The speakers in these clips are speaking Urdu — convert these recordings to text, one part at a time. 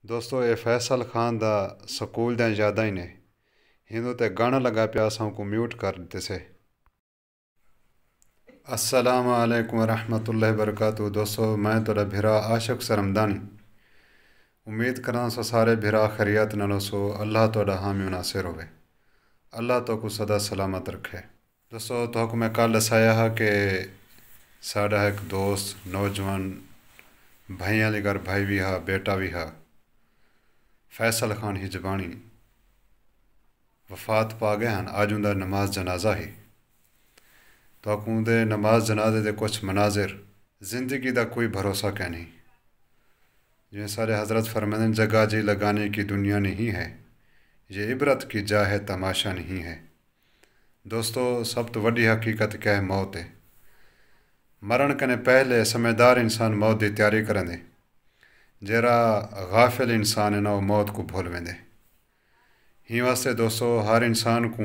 دوستو یہ فیصل خان دا سکول دیں یاداں ہی نے ہندو تے گانا لگا پیا ساں کو میوٹ کر دیتے سے۔ السلام علیکم ورحمۃ اللہ وبرکاتہ۔ دوستو میں تھوڑا بھرا عاشق سرمدانی امید کرنا سو سارے بھرا خیریت نالو سو اللہ تھوڑا حامی و ناصر ہوئے، اللہ تو کو سدا سلامت رکھے۔ دوستو تو کو میں کل دسایا ہے کہ ساڑا ایک دوست نوجوان بھائیاں لے کر بھائی بھی ہا بیٹا بھی ہا فیصل خان ہجبانی وفات پا گئے ہیں۔ آج ان دا نماز جنازہ ہی تو اکوں دے نماز جنازے دے کچھ مناظر زندگی دا کوئی بھروسہ کہ نہیں، جو سارے حضرت فرمائیں جگہ جی لگانے کی دنیا نہیں ہے، یہ عبرت کی جا ہے تماشا نہیں ہے۔ دوستو سب تو وڈی حقیقت کیا ہے موت ہے۔ مرن کنے پہلے سمجھدار انسان موت دی تیاری کرن دے، جیرا غافل انسان ہے نا وہ موت کو بھول ویندے۔ ہی واسطے دوستو ہر انسان کو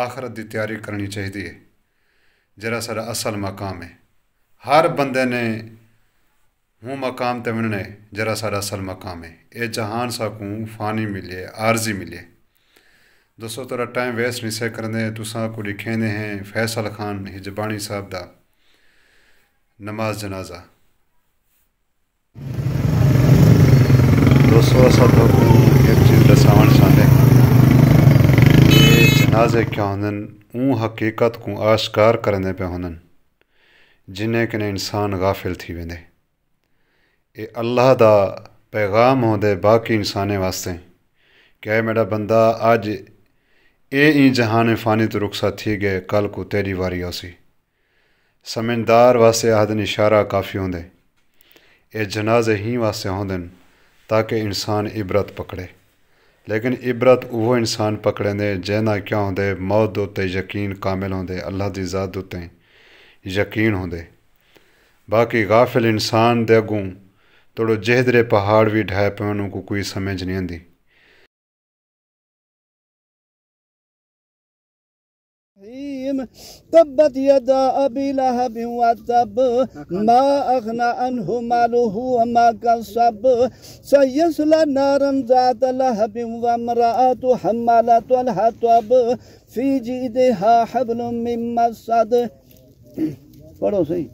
آخرت دی تیاری کرنی چاہیے، جیرا سارا اصل مقام ہے۔ ہر بندے نے ہوں مقام تے وننے جیرا سارا اصل مقام ہے۔ اے جہان سا کو فانی ملے، عارضی ملے۔ دوستو تورا ٹائم ویسٹ نہیں سے کرنے، تساں کو لکھیں دے ہیں فیصل خان ہجبانی صاحب دا نماز جنازہ۔ دوستو اصل تو ایک چیز دساون چاہتے یہ جنازے کیا ہوندن اون حقیقت کو آشکار کرنے پہ ہوندن جنہیں کنے انسان غافل تھی ویندے۔ اے اللہ دا پیغام ہوندے باقی انسانے واسطے کہ اے میرا بندہ آج این جہان فانی تو رخصت تھی گئے، کل کو تیری واری ہوسی۔ سمجھدار واسطے آدن اشارہ کافی ہوندے، اے جنازے ہی واسطے ہوندن تاکہ انسان عبرت پکڑے۔ لیکن عبرت وہ انسان پکڑیں دے جینا کیا ہوندے موت دوتے یقین کامل ہوندے، اللہ دی ذات دوتے یقین ہوندے۔ باقی غافل انسان دے اگوں توڑو جہدرے پہاڑ بھی ڈھائے پہنوں کو کوئی سمجھ نہیں آندی۔ تبت يدا أبي لهب وتب ما أغنى عنه ماله وما كسب سيصلى نارا ذات لهب وامرأته حمالة الحطب في جيدها حبل من مسد۔ پڑھو صحیح۔